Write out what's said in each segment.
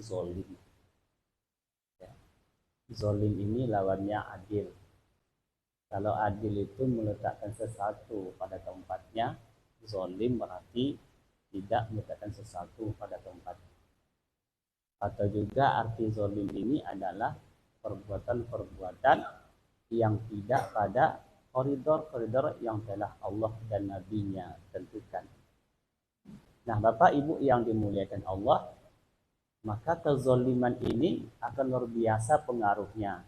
zolim. Ya. Zolim ini lawannya adil. Kalau adil itu meletakkan sesuatu pada tempatnya, zolim berarti tidak meletakkan sesuatu pada tempatnya. Atau juga arti zolim ini adalah perbuatan-perbuatan yang tidak pada koridor-koridor yang telah Allah dan Nabi-Nya tentukan. Nah, Bapak Ibu yang dimuliakan Allah, maka kezoliman ini akan luar biasa pengaruhnya.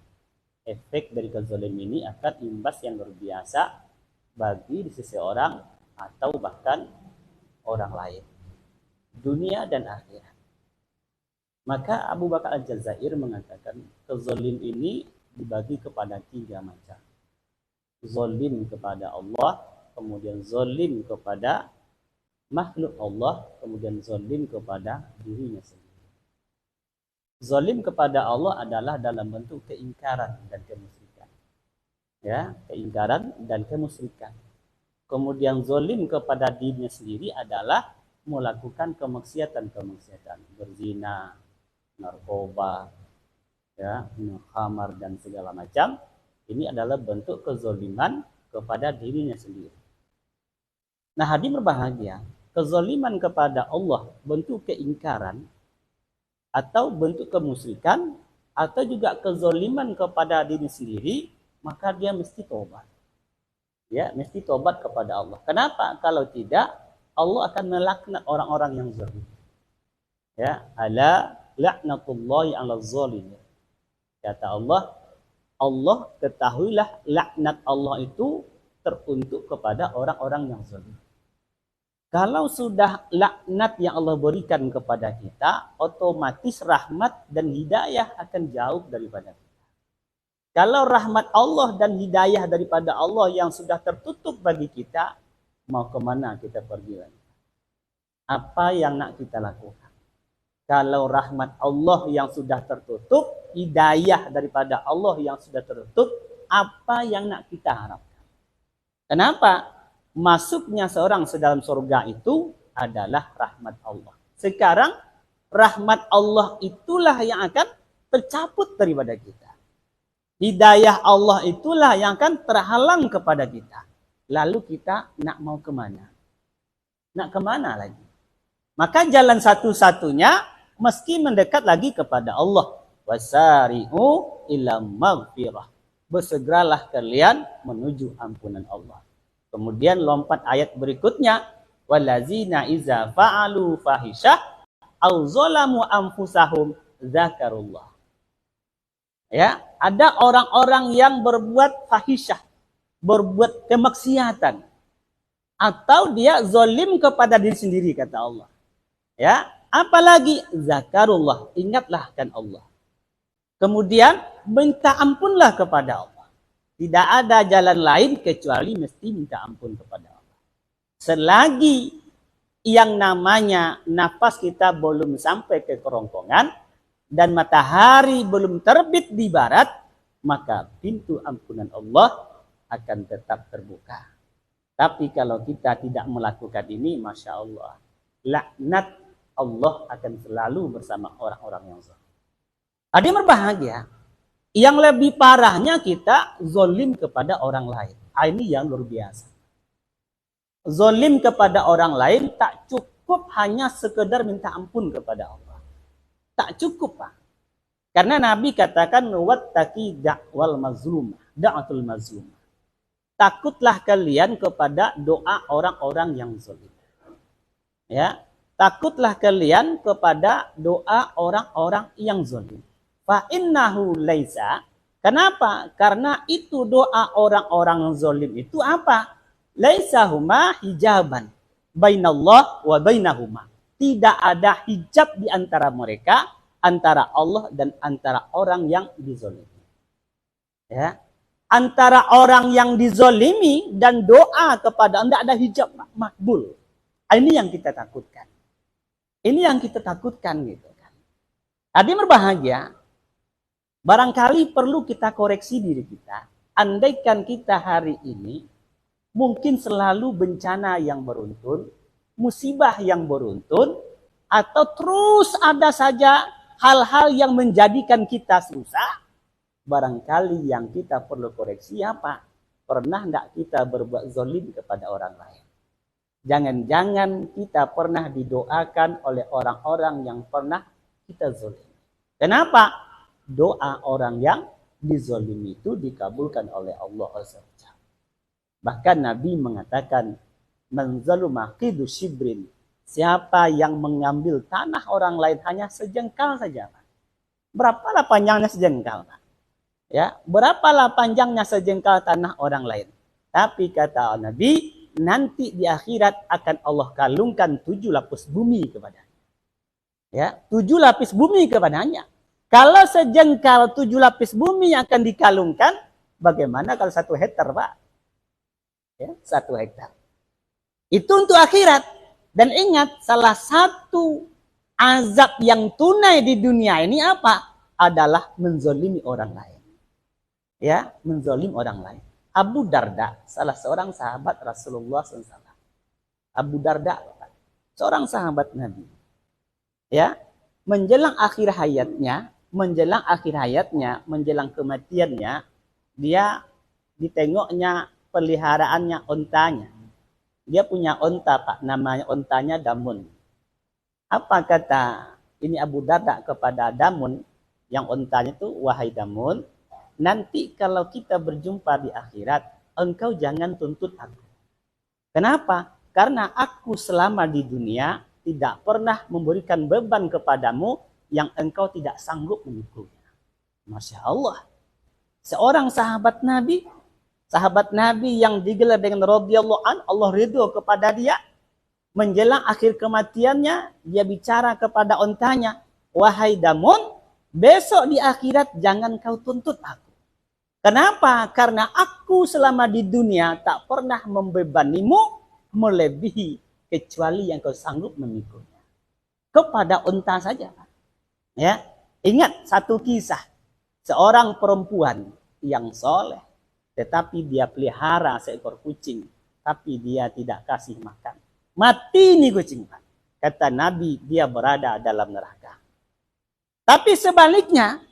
Efek dari kezoliman ini akan imbas yang luar biasa bagi sisi orang atau bahkan orang lain, dunia dan akhirat. Maka Abu Bakar Al-Jazair mengatakan kezolim ini dibagi kepada 3 macam. Zolim kepada Allah, kemudian zolim kepada makhluk Allah, kemudian zolim kepada dirinya sendiri. Zolim kepada Allah adalah dalam bentuk keingkaran dan kemusyrikan. Ya, keingkaran dan kemusyrikan. Kemudian zolim kepada dirinya sendiri adalah melakukan kemaksiatan, berzina, narkoba, ya, khamar dan segala macam. Ini adalah bentuk kezoliman kepada dirinya sendiri. Nah, hadirin berbahagia, kezoliman kepada Allah bentuk keingkaran atau bentuk kemusyrikan atau juga kezoliman kepada diri sendiri, maka dia mesti tobat. Ya, mesti tobat kepada Allah. Kenapa? Kalau tidak, Allah akan melaknat orang-orang yang zalim. Ya, ala la'natullahi 'alal zalimin. Kata Allah, Allah ketahuilah laknat Allah itu teruntuk kepada orang-orang yang zalim. Kalau sudah laknat yang Allah berikan kepada kita, otomatis rahmat dan hidayah akan jauh daripada kita. Kalau rahmat Allah dan hidayah daripada Allah yang sudah tertutup bagi kita, mau kemana kita pergi lagi? Apa yang nak kita lakukan? Kalau rahmat Allah yang sudah tertutup, hidayah daripada Allah yang sudah tertutup, apa yang nak kita harapkan? Kenapa? Masuknya seorang ke dalam surga itu adalah rahmat Allah. Sekarang rahmat Allah itulah yang akan tercabut daripada kita. Hidayah Allah itulah yang akan terhalang kepada kita. Lalu kita nak mau kemana? Nak kemana lagi? Maka jalan satu-satunya meski mendekat lagi kepada Allah. Wasari'u ila maghfirah. Bersegeralah kalian menuju ampunan Allah. Kemudian lompat ayat berikutnya, walazina iza fa'alu fahisyah au zalamu anfusahum zakarullah. Ya, ada orang-orang yang berbuat fahisyah, berbuat kemaksiatan, atau dia zalim kepada diri sendiri, kata Allah. Ya, apalagi zakarullah, ingatlah kan Allah. Kemudian minta ampunlah kepada Allah. Tidak ada jalan lain kecuali mesti minta ampun kepada Allah. Selagi yang namanya nafas kita belum sampai ke kerongkongan dan matahari belum terbit di barat, maka pintu ampunan Allah akan tetap terbuka. Tapi kalau kita tidak melakukan ini, Masya Allah, laknat Allah akan selalu bersama orang-orang yang zalim. Hadirin berbahagia, yang lebih parahnya kita zolim kepada orang lain. Ini yang luar biasa. Zolim kepada orang lain tak cukup hanya sekedar minta ampun kepada Allah. Tak cukup, Pak. Karena Nabi katakan wattaqi da'wal mazlumah, da'atul mazlumah. Takutlah kalian kepada doa orang-orang yang zalim. Ya, takutlah kalian kepada doa orang-orang yang zalim. Fa innahu laisa. Kenapa? Karena itu doa orang-orang zalim itu apa? Laisa huma hijaban bainallah wa bainahuma. Tidak ada hijab di antara mereka, antara Allah dan antara orang yang dizalimi. Ya. Antara orang yang dizalimi dan doa kepada tidak ada hijab makbul. Ini yang kita takutkan. Ini yang kita takutkan gitu kan. Hadirin berbahagia, barangkali perlu kita koreksi diri kita. Andaikan kita hari ini mungkin selalu bencana yang beruntun, musibah yang beruntun, atau terus ada saja hal-hal yang menjadikan kita susah, barangkali yang kita perlu koreksi apa? Pernah enggak kita berbuat zalim kepada orang lain? Jangan-jangan kita pernah didoakan oleh orang-orang yang pernah kita zalim. Kenapa? Doa orang yang dizalimi itu dikabulkan oleh Allah Azza wa Jalla. Bahkan Nabi mengatakan, man zaluma qidu shibrin, siapa yang mengambil tanah orang lain hanya sejengkal saja. Berapalah panjangnya sejengkal? Ya, berapalah panjangnya sejengkal tanah orang lain? Tapi kata Nabi, nanti di akhirat akan Allah kalungkan 7 lapis bumi kepadanya. Ya, 7 lapis bumi kepadanya. Kalau sejengkal 7 lapis bumi akan dikalungkan, bagaimana kalau 1 hektar, Pak? Ya, 1 hektar. Itu untuk akhirat. Dan ingat, salah satu azab yang tunai di dunia ini apa? Adalah menzolimi orang lain. Ya, menzolimi orang lain. Abu Darda, salah seorang sahabat Rasulullah SAW. Abu Darda, seorang sahabat Nabi. Ya, menjelang akhir hayatnya, menjelang kematiannya, dia ditengoknya peliharaannya ontanya. Dia punya onta, Pak, namanya ontanya Damun. Apa kata ini Abu Darda kepada Damun, yang ontanya itu, wahai Damun, nanti kalau kita berjumpa di akhirat, engkau jangan tuntut aku. Kenapa? Karena aku selama di dunia tidak pernah memberikan beban kepadamu yang engkau tidak sanggup memikulnya. Masya Allah. Seorang sahabat Nabi yang digelar dengan radhiyallahu an, Allah ridho kepada dia. Menjelang akhir kematiannya, dia bicara kepada ontanya, wahai Damun, besok di akhirat jangan kau tuntut aku. Kenapa? Karena aku selama di dunia tak pernah membebanimu melebihi kecuali yang kau sanggup memikulnya. Kepada unta saja. Ya, ingat satu kisah. Seorang perempuan yang soleh, tetapi dia pelihara seekor kucing, tapi dia tidak kasih makan. Mati nih kucing, Pak. Kata Nabi, dia berada dalam neraka. Tapi sebaliknya,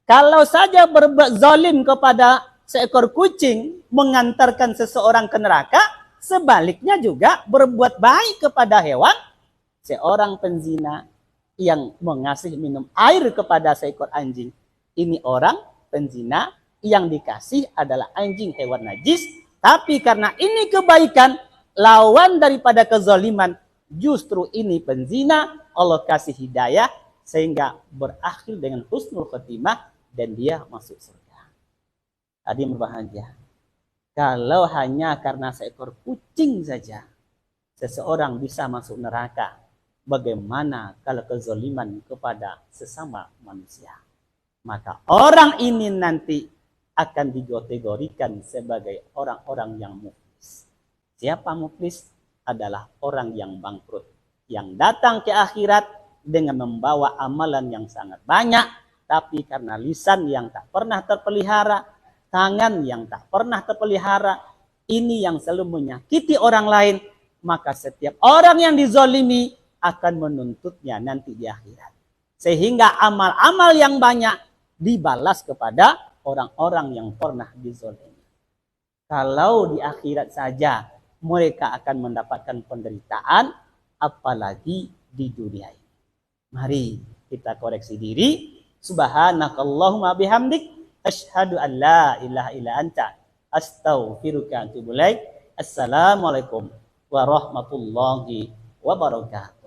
kalau saja berbuat zalim kepada seekor kucing mengantarkan seseorang ke neraka, sebaliknya juga berbuat baik kepada hewan, seorang penzina yang mengasih minum air kepada seekor anjing. Ini orang penzina yang dikasih adalah anjing, hewan najis, tapi karena ini kebaikan, lawan daripada kezaliman, justru ini penzina, Allah kasih hidayah, sehingga berakhir dengan husnul khotimah, dan dia masuk surga. Tadi berbahagia. Kalau hanya karena seekor kucing saja, seseorang bisa masuk neraka, bagaimana kalau kezaliman kepada sesama manusia? Maka orang ini nanti akan dikategorikan sebagai orang-orang yang muflis. Siapa muflis? Adalah orang yang bangkrut, yang datang ke akhirat dengan membawa amalan yang sangat banyak, tapi karena lisan yang tak pernah terpelihara, tangan yang tak pernah terpelihara, ini yang selalu menyakiti orang lain, maka setiap orang yang dizolimi akan menuntutnya nanti di akhirat. Sehingga amal-amal yang banyak dibalas kepada orang-orang yang pernah dizolimi. Kalau di akhirat saja mereka akan mendapatkan penderitaan, apalagi di dunia ini. Mari kita koreksi diri. Subhanakallahumma bihamdik, asyhadu an la ilaha illa anta, astaghfiruka wa atubu ilaik. Assalamualaikum warahmatullahi wabarakatuh.